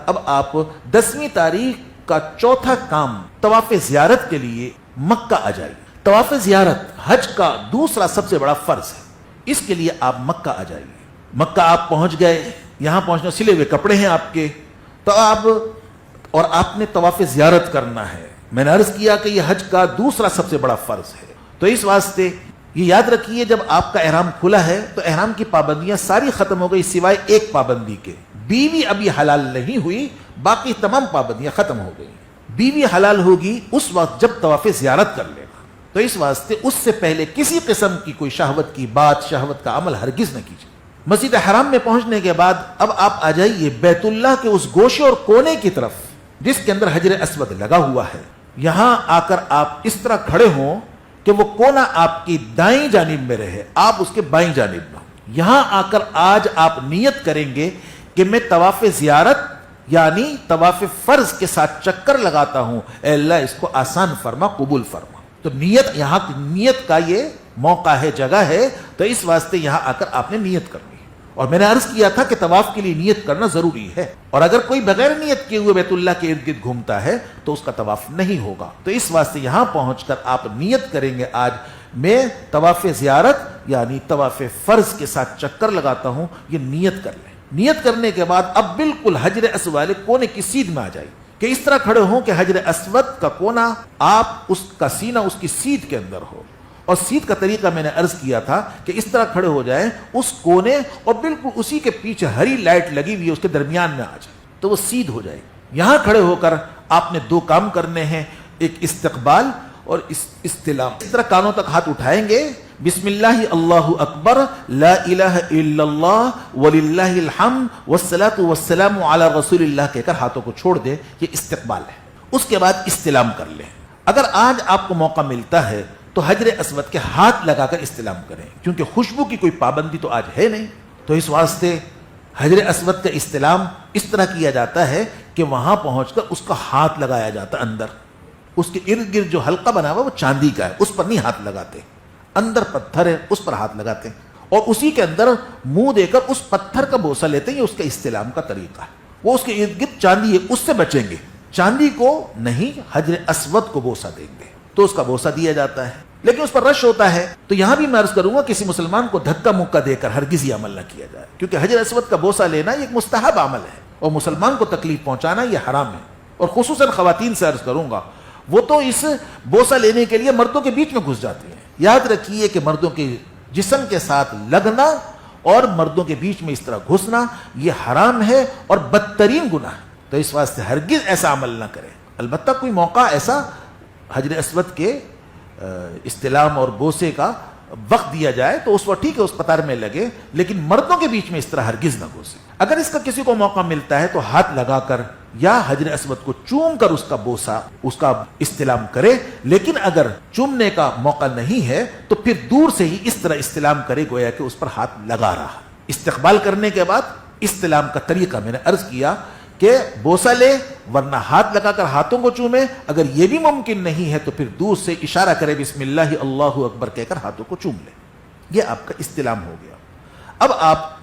اب آپ 10ویں تاریخ کا چوتھا کام طواف زیارت کے لیے مکہ آ جائیے۔ طواف زیارت حج کا دوسرا سب سے بڑا فرض ہے، اس کے لیے آپ مکہ آ جائیے۔ مکہ آپ پہنچ گئے، یہاں پہنچنا سلے ہوئے کپڑے ہیں آپ کے، تو آپ نے طواف زیارت کرنا ہے۔ میں نے عرض کیا کہ یہ حج کا دوسرا سب سے بڑا فرض ہے، تو اس واسطے یہ یاد رکھیے جب آپ کا احرام کھلا ہے تو احرام کی پابندیاں ساری ختم ہو گئی سوائے ایک پابندی کے، بیوی ابھی حلال نہیں ہوئی، باقی تمام پابندیاں ختم ہو گئی۔ بیوی حلال ہوگی اس وقت جب طواف زیارت کر لے گا، تو اس واسطے اس سے پہلے کسی قسم کی کوئی شہوت کی بات، شہوت کا عمل ہرگز نہ کیجیے۔ مسجد حرام میں پہنچنے کے بعد اب آپ آ جائیے بیت اللہ کے اس گوشے اور کونے کی طرف جس کے اندر حجر اسود لگا ہوا ہے۔ یہاں آ کر آپ اس طرح کھڑے ہوں کہ وہ کونا آپ کی دائیں جانب میں رہے، آپ اس کے بائیں جانب میں۔ یہاں آ کر آج آپ نیت کریں گے کہ میں طواف زیارت یعنی طواف فرض کے ساتھ چکر لگاتا ہوں، اے اللہ اس کو آسان فرما، قبول فرما۔ تو نیت، یہاں نیت کا یہ موقع ہے، جگہ ہے، تو اس واسطے یہاں آ کر آپ نے نیت کرنی ہے۔ اور میں نے عرض کیا تھا کہ طواف کے لیے نیت کرنا ضروری ہے، اور اگر کوئی بغیر نیت کیے ہوئے بیت اللہ کے ارد گرد گھومتا ہے تو اس کا طواف نہیں ہوگا۔ تو اس واسطے یہاں پہنچ کر آپ نیت کریں گے آج میں طواف زیارت یعنی طواف فرض کے ساتھ چکر لگاتا ہوں، یہ نیت کر لیں۔ نیت کرنے کے بعد اب بالکل حجر اسود والے کونے کی سیدھ میں آ جائے کہ اس طرح کھڑے ہوں کہ حجر اسود کا کونا آپ اس کا سینہ اس کی سیدھ کے اندر ہو، اور سیدھ کا طریقہ میں نے عرض کیا تھا کہ اس طرح کھڑے ہو جائیں اس کونے اور بالکل اسی کے پیچھے ہری لائٹ لگی ہوئی ہے اس کے درمیان میں آ جائے تو وہ سیدھ ہو جائے۔ یہاں کھڑے ہو کر آپ نے دو کام کرنے ہیں، ایک استقبال اور استلام۔ اس طرح کانوں تک ہاتھ اٹھائیں گے، بسم اللہ اللہ اکبر لا الہ الا اللہ وللہ الحمد والصلاۃ والسلام علی رسول اللہ کہہ کر ہاتھوں کو چھوڑ دیں، یہ استقبال ہے۔ اس کے بعد استلام کر لیں۔ اگر آج آپ کو موقع ملتا ہے تو حجر اسود کے ہاتھ لگا کر استلام کریں، کیونکہ خوشبو کی کوئی پابندی تو آج ہے نہیں، تو اس واسطے حجر اسود کا استلام اس طرح کیا جاتا ہے کہ وہاں پہنچ کر اس کا ہاتھ لگایا جاتا اندر، اس کے ارد گرد جو حلقہ بنا ہوا وہ چاندی کا ہے، اس پر نہیں ہاتھ لگاتے، اندر پتھر ہے اس پر ہاتھ لگاتے ہیں، اور اسی کے اندر منہ دے کر اس پتھر کا بوسہ لیتے ہیں، یہ اس کا استلام کا طریقہ ہے۔ وہ اس کے ارد گرد چاندی ہے، اس سے بچیں گے، چاندی کو نہیں حجر اسود کو بوسہ دیں گے، تو اس کا بوسہ دیا جاتا ہے، لیکن اس پر رش ہوتا ہے۔ تو یہاں بھی میں عرض کروں گا کسی مسلمان کو دھکا مکہ دے کر ہرگز یہ عمل نہ کیا جائے، کیونکہ حجر اسود کا بوسہ لینا یہ ایک مستحب عمل ہے، اور مسلمان کو تکلیف پہنچانا یہ حرام ہے۔ اور خصوصاً خواتین سے عرض کروں گا، وہ تو اس بوسہ لینے کے لیے مردوں کے بیچ میں گھس جاتی ہیں۔ یاد رکھیے کہ مردوں کے جسم کے ساتھ لگنا اور مردوں کے بیچ میں اس طرح گھسنا یہ حرام ہے اور بدترین گناہ ہے، تو اس واسطے ہرگز ایسا عمل نہ کریں۔ البتہ کوئی موقع ایسا حجر اسود کے استلام اور بوسے کا وقت دیا جائے تو اس وقت ٹھیک ہے، اس قطار میں لگے، لیکن مردوں کے بیچ میں اس طرح ہرگز نہ گھسے۔ اگر اس کا کسی کو موقع ملتا ہے تو ہاتھ لگا کر یا حجر اسود کو چوم کر اس کا بوسہ، اس کا استلام کرے، لیکن اگر چومنے کا موقع نہیں ہے تو پھر دور سے ہی اس طرح استلام کرے گویا کہ اس پر ہاتھ لگا رہا۔ استقبال کرنے کے بعد استلام کا طریقہ میں نے عرض کیا کہ بوسہ لے ورنہ ہاتھ لگا کر ہاتھوں کو چومے، اگر یہ بھی ممکن نہیں ہے تو پھر دور سے اشارہ کرے بسم اللہ اللہ اکبر کہہ کر ہاتھوں کو چوم لے، یہ آپ کا استلام ہو گیا۔ اب آپ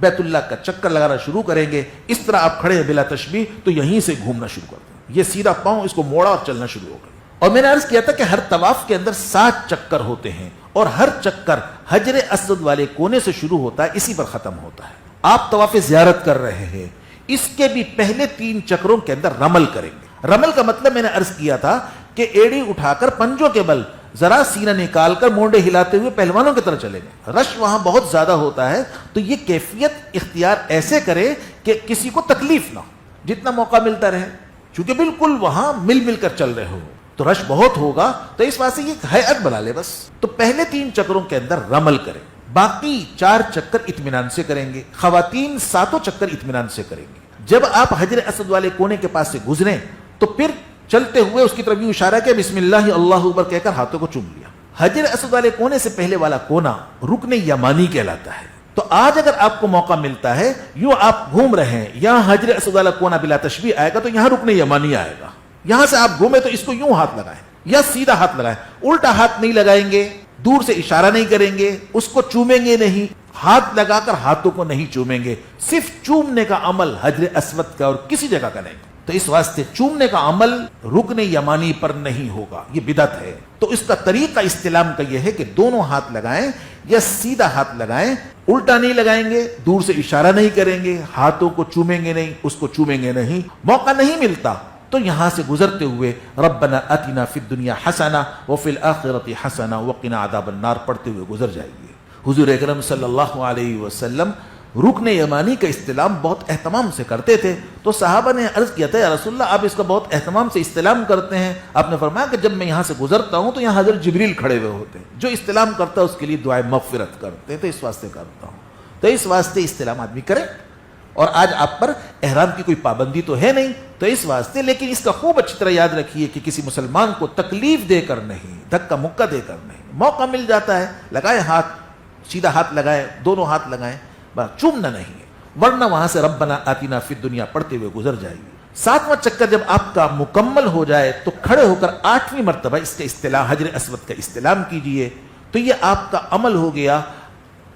بیت اللہ کا چکر لگانا شروع کریں گے، اس طرح آپ کھڑے ہیں بلا تشبیہ تو یہیں سے گھومنا شروع کر دیں، یہ سیدھا پاؤں اس کو موڑا اور چلنا شروع ہو گیا۔ اور میں نے عرض کیا تھا کہ ہر طواف کے اندر 7 چکر ہوتے ہیں، اور ہر چکر حجر اسود والے کونے سے شروع ہوتا ہے، اسی پر ختم ہوتا ہے۔ آپ طواف زیارت کر رہے ہیں، اس کے بھی پہلے 3 چکروں کے اندر رمل کریں گے۔ رمل کا مطلب میں نے عرض کیا تھا کہ ایڑی اٹھا کر پنجوں کے بل ذرا سینہ نکال کر مونڈے ہلاتے ہوئے پہلوانوں کی طرح چلیں گے۔ رش وہاں بہت زیادہ ہوتا ہے تو یہ کیفیت اختیار ایسے کرے کہ کسی کو تکلیف نہ ہو، جتنا موقع ملتا رہے، چونکہ بالکل وہاں مل مل کر چل رہے ہو تو رش بہت ہوگا، تو اس واسطے یہ ہیئت بنا لے بس۔ تو پہلے 3 چکروں کے اندر رمل کریں، باقی 4 چکر اطمینان سے کریں گے، خواتین 7 چکر اطمینان سے کریں گے۔ جب آپ حجر اسود والے کونے کے پاس سے گزریں تو پھر چلتے ہوئے اس کی طرف یوں اشارہ کیا بسم اللہ اللہ اکبر کہہ کر ہاتھوں کو چوم لیا۔ حجر اسود والے کونے سے پہلے والا کونا رکن یمانی کہلاتا ہے، تو آج اگر آپ کو موقع ملتا ہے یوں آپ گھوم رہے ہیں، یہاں حجر اسود والا کونا بلا تشبیہ آئے گا تو یہاں رکن یمانی آئے گا، یہاں سے آپ گھومے تو اس کو یوں ہاتھ لگائیں یا سیدھا ہاتھ لگائیں، الٹا ہاتھ نہیں لگائیں گے، دور سے اشارہ نہیں کریں گے، اس کو چومیں گے نہیں، ہاتھ لگا کر ہاتھوں کو نہیں چومیں گے، صرف چومنے کا عمل حجر اسود کا اور کسی جگہ کا نہیں۔ تو اس واسطے چومنے کا عمل رکن یمانی پر نہیں ہوگا، یہ بدعت ہے۔ تو اس کا طریقہ استلام کا یہ ہے کہ دونوں ہاتھ لگائیں یا سیدھا ہاتھ لگائیں، الٹا نہیں لگائیں گے، دور سے اشارہ نہیں کریں گے، ہاتھوں کو چومیں گے نہیں، اس کو چومیں گے نہیں۔ موقع نہیں ملتا تو یہاں سے گزرتے ہوئے ربنا آتنا فی الدنیا حسنہ وفی الآخرۃ حسنہ وقنا عذاب النار پڑھتے ہوئے گزر جائیے۔ حضور اکرم صلی اللہ علیہ وسلم رکن یمانی کا استلام بہت اہتمام سے کرتے تھے، تو صحابہ نے عرض کیا تھا یا رسول اللہ آپ اس کا بہت اہتمام سے استلام کرتے ہیں؟ آپ نے فرمایا کہ جب میں یہاں سے گزرتا ہوں تو یہاں حضرت جبریل کھڑے ہوئے ہوتے ہیں، جو استلام کرتا ہے اس کے لیے دعائے مغفرت کرتے ہیں، تو اس واسطے کرتا ہوں۔ تو اس واسطے استلام آدمی کرے۔ اور آج آپ پر احرام کی کوئی پابندی تو ہے نہیں، تو اس واسطے لیکن اس کا خوب اچھی طرح یاد رکھیے کہ کسی مسلمان کو تکلیف دے کر نہیں، دھکا مکہ دے کر نہیں، موقع مل جاتا ہے لگائے ہاتھ، سیدھا ہاتھ لگائیں، دونوں ہاتھ لگائیں، بس چومنا نہیں ہے، ورنہ وہاں سے ربنا آتنا فی الدنیا پڑھتے ہوئے گزر جائیے۔ 7واں چکر جب آپ کا مکمل ہو جائے تو کھڑے ہو کر 8ویں مرتبہ اس کا استلام حجر اسود کا استلام کیجئے، تو یہ آپ کا عمل ہو گیا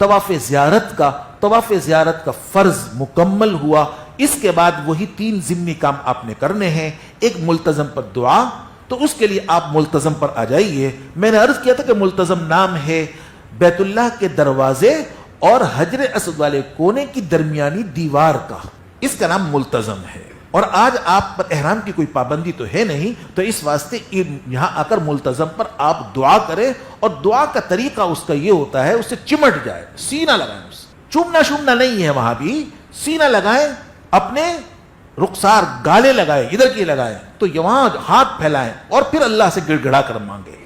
طواف زیارت کا۔ طواف زیارت کا فرض مکمل ہوا۔ اس کے بعد وہی 3 ضمنی کام آپ نے کرنے ہیں۔ ایک ملتزم پر دعا، تو اس کے لیے آپ ملتزم پر آ جائیے۔ میں نے عرض کیا تھا کہ ملتزم نام ہے بیت اللہ کے دروازے اور حجر اسود والے کونے کی درمیانی دیوار کا، اس کا نام ملتزم ہے۔ اور آج آپ پر احرام کی کوئی پابندی تو ہے نہیں، تو اس واسطے یہاں آ کر ملتزم پر آپ دعا کریں، اور دعا کا طریقہ اس کا یہ ہوتا ہے اس سے چمٹ جائے، سینہ لگائیں، اس چومنا شومنا نہیں ہے، وہاں بھی سینہ لگائیں، اپنے رخسار گالے لگائیں، ادھر کی لگائیں، تو وہاں ہاتھ پھیلائیں اور پھر اللہ سے گڑ گڑا کر مانگے۔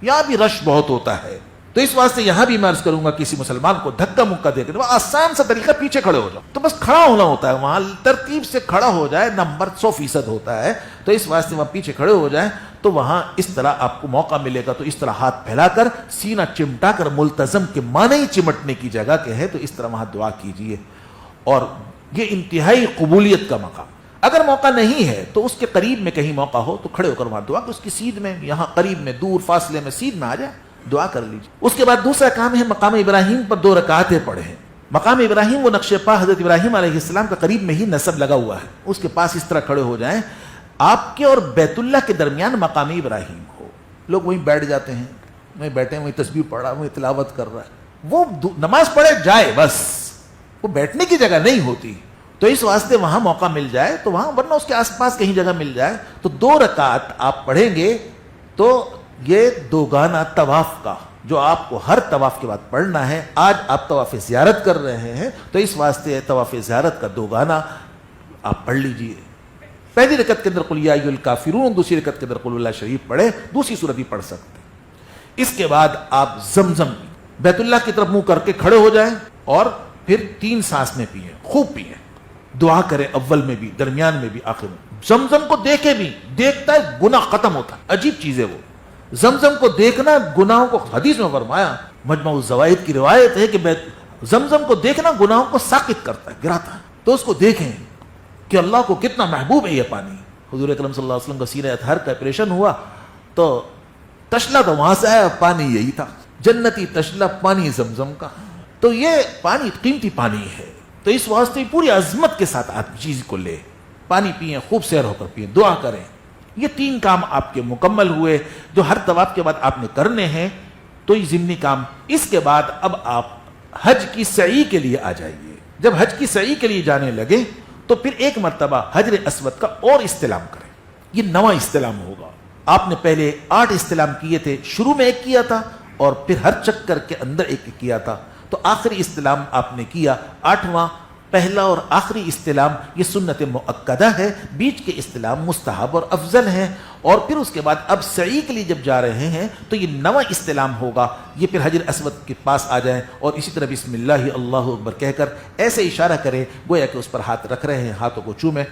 یہاں بھی رش بہت ہوتا ہے، تو اس واسطے یہاں بھی میں عرض کروں گا کسی مسلمان کو دھکا مکہ دے کر آسان سا طریقہ پیچھے کھڑے ہو جاؤ، تو بس کھڑا ہونا ہوتا ہے، وہاں ترتیب سے کھڑا ہو جائے، نمبر 100% ہوتا ہے، تو اس واسطے وہاں پیچھے کھڑے ہو جائیں، تو وہاں اس طرح آپ کو موقع ملے گا، تو اس طرح ہاتھ پھیلا کر سینہ چمٹا کر، ملتزم کے معنی ہی چمٹنے کی جگہ کے ہے، تو اس طرح وہاں دعا کیجئے، اور یہ انتہائی قبولیت کا مقام۔ اگر موقع نہیں ہے تو اس کے قریب میں کہیں موقع ہو تو کھڑے ہو کر وہاں دعا کہ اس کی سیدھ میں، یہاں قریب میں، دور فاصلے میں سیدھ میں آ جائے، دعا کر لیجیے۔ اس کے بعد دوسرا کام ہے مقام ابراہیم پر 2 رکعتیں پڑھیں۔ مقام ابراہیم وہ نقش پا حضرت ابراہیم علیہ السلام کا قریب میں ہی نصب لگا ہوا ہے، اس کے پاس اس طرح کھڑے ہو جائیں، آپ کے اور بیت اللہ کے درمیان مقام ابراہیم ہو۔ لوگ وہیں بیٹھ جاتے ہیں، وہیں بیٹھے ہیں، وہیں تسبیح پڑھ رہا ہے، وہیں تلاوت کر رہا ہے، وہ نماز پڑھے جائے، بس وہ بیٹھنے کی جگہ نہیں ہوتی، تو اس واسطے وہاں موقع مل جائے تو وہاں، ورنہ اس کے آس پاس کہیں جگہ مل جائے تو 2 رکعت آپ پڑھیں گے، تو یہ 2 گانا طواف کا جو آپ کو ہر طواف کے بعد پڑھنا ہے۔ آج آپ طواف زیارت کر رہے ہیں تو اس واسطے طواف زیارت کا 2 گانا آپ پڑھ لیجئے۔ پہلی رکعت کے اندر قل یا ایھا الکافرون، دوسری رکعت کے اندر قل اللہ شریف پڑھے، دوسری سورت بھی پڑھ سکتے ہیں۔ اس کے بعد آپ زمزم بیت اللہ کی طرف منہ کر کے کھڑے ہو جائیں اور پھر 3 سانس میں پئیں، خوب پئیں، دعا کریں، اول میں بھی، درمیان میں بھی، آخر میں۔ زمزم کو دیکھے بھی، دیکھتا ہے گناہ ختم ہوتا ہے، عجیب چیز ہے وہ زمزم کو دیکھنا، گناہوں کو، حدیث میں فرمایا، مجمع الزوائد کی روایت ہے کہ زمزم کو دیکھنا گناہوں کو ساقط کرتا ہے، گراتا ہے، تو اس کو دیکھیں کہ اللہ کو کتنا محبوب ہے یہ پانی۔ حضور اکرم صلی اللہ علیہ وسلم کا سینہ اطہر کا آپریشن ہوا تو تشلا تو وہاں سے آیا، پانی یہی تھا، جنتی تشلا، پانی زمزم کا، تو یہ پانی قیمتی پانی ہے، تو اس واسطے پوری عظمت کے ساتھ آپ چیز کو لے، پانی پئیں، خوب سیر ہو کر پئیں، دعا کریں۔ یہ 3 کام آپ کے مکمل ہوئے جو ہر طواف کے بعد آپ نے کرنے ہیں، تو یہ ضمنی کام۔ اس کے بعد اب آپ حج کی سعی کے لیے آ جائیے۔ جب حج کی سعی کے لیے جانے لگے تو پھر 1 مرتبہ حجر اسود کا اور استلام کریں، یہ 9واں استلام ہوگا۔ آپ نے پہلے 8 استلام کیے تھے، شروع میں 1 کیا تھا اور پھر ہر چکر کے اندر 1 کیا تھا، تو آخری استلام آپ نے کیا 8واں۔ پہلا اور آخری استلام یہ سنت مؤکدہ ہے، بیچ کے استلام مستحب اور افضل ہیں، اور پھر اس کے بعد اب سعی کے لیے جب جا رہے ہیں تو یہ 9واں استلام ہوگا، یہ پھر حجر اسود کے پاس آ جائیں اور اسی طرح بسم اللہ اللہ اکبر کہہ کر ایسے اشارہ کریں گویا کہ اس پر ہاتھ رکھ رہے ہیں، ہاتھوں کو چومیں۔